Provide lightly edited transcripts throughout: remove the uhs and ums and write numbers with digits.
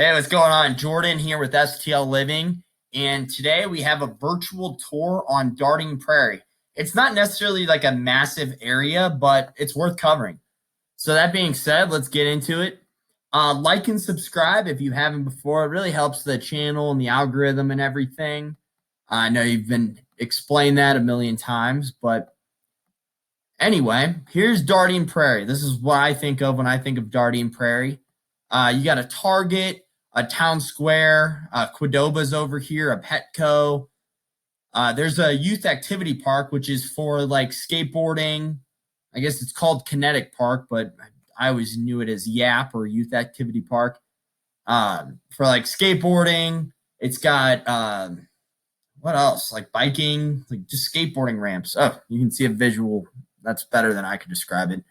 Hey, what's going on? Jordan here with STL Living, and today we have a virtual tour on Dardenne Prairie. It's not necessarily like a massive area, but it's worth covering. So that being said, let's get into it. Like and subscribe if you haven't before. It really helps the channel and the algorithm and everything. I know you've been explained that a million times, but anyway, here's Dardenne Prairie. This is what I think of when I think of Dardenne Prairie. You got a Target, a town square, Quidoba's over here, a Petco. There's a youth activity park, which is for like skateboarding. I guess it's called Kinetic Park, but I always knew it as YAP or Youth Activity Park. For like skateboarding, it's got what else? Like biking, like just skateboarding ramps. Oh, you can see a visual. That's better than I could describe it.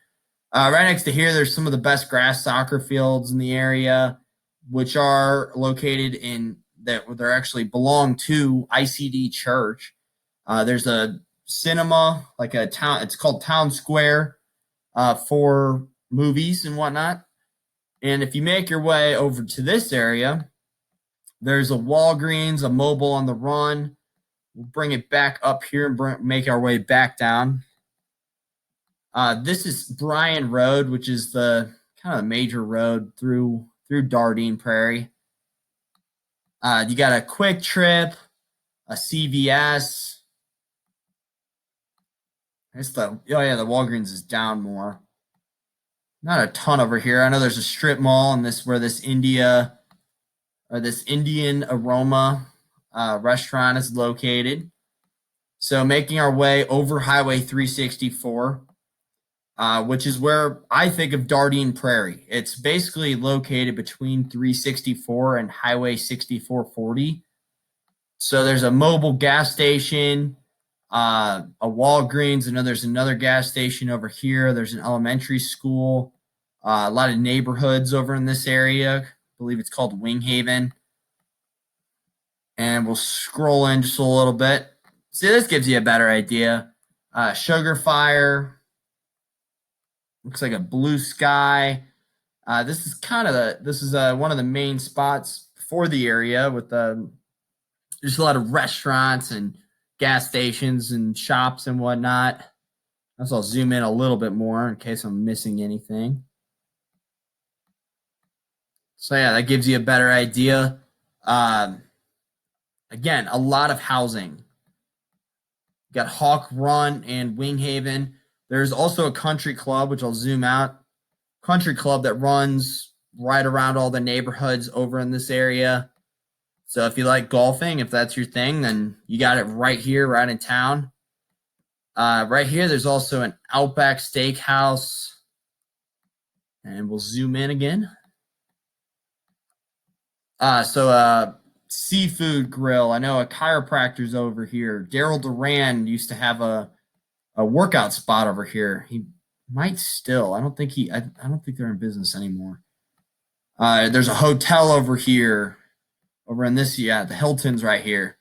Right next to here, there's some of the best grass soccer fields in the area, which are located in that they're actually belong to ICD Church. There's a cinema, like a town. It's called Town Square for movies and whatnot. And if you make your way over to this area, there's a Walgreens, a Mobile on the Run. We'll bring it back up here and make our way back down. This is Bryan Road, which is the kind of major road through Dardenne Prairie. You got a Quick Trip, a CVS. The Walgreens is down more. Not a ton over here. I know there's a strip mall and this Indian aroma restaurant is located. So making our way over Highway 364. Which is where I think of Dardenne Prairie. It's basically located between 364 and Highway 6440. So there's a mobile gas station, a Walgreens. I know there's another gas station over here. There's an elementary school, a lot of neighborhoods over in this area. I believe it's called Winghaven. And we'll scroll in just a little bit. See, this gives you a better idea. Sugar Fire. Looks like a blue sky. This is one of the main spots for the area with there's a lot of restaurants and gas stations and shops and whatnot. I'll zoom in a little bit more in case I'm missing anything. So yeah, that gives you a better idea. Again, a lot of housing. You got Hawk Run and Winghaven. There's also a country club, which I'll zoom out. Country club that runs right around all the neighborhoods over in this area. So if you like golfing, if that's your thing, then you got it right here, right in town. Right here, there's also an Outback Steakhouse. And we'll zoom in again. Seafood grill. I know a chiropractor's over here. Daryl Duran used to have a workout spot over here. He might still. I don't think they're in business anymore. There's a hotel over here, over in this, the Hilton's right here.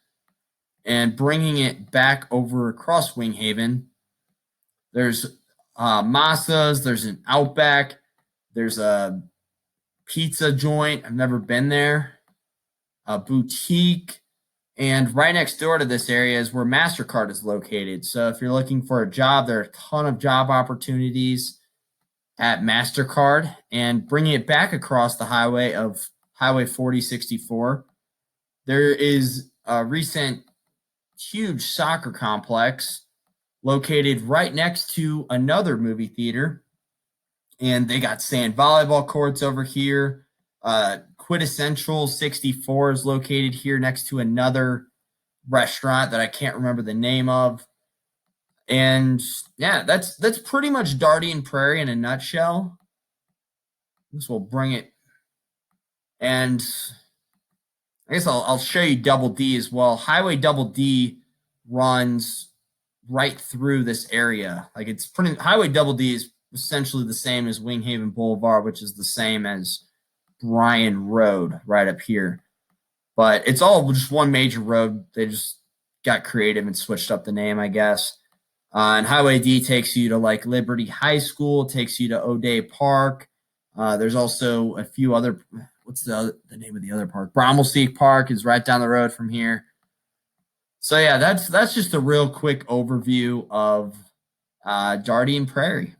And bringing it back over across Winghaven, there's Massa's, there's an Outback, there's a pizza joint. I've never been there. A boutique. And right next door to this area is where Mastercard is located. So if you're looking for a job, there are a ton of job opportunities at Mastercard. And bringing it back across the highway of Highway 4064, there is a recent huge soccer complex located right next to another movie theater. And they got sand volleyball courts over here. Quintessential 64 is located here next to another restaurant that I can't remember the name of. And yeah, that's pretty much Dardenne Prairie in a nutshell. This will bring it. And I guess I'll show you Double D as well. Highway Double D runs right through this area. Like Highway Double D is essentially the same as Winghaven Boulevard, which is the same as Bryan Road right up here. But it's all just one major road. They just got creative and switched up the name, I guess. And Highway D takes you to like Liberty High School, takes you to O'Day Park. There's also a few other, what's the name of the other park? Broemmelsiek Park is right down the road from here. So yeah, that's just a real quick overview of Dardenne Prairie.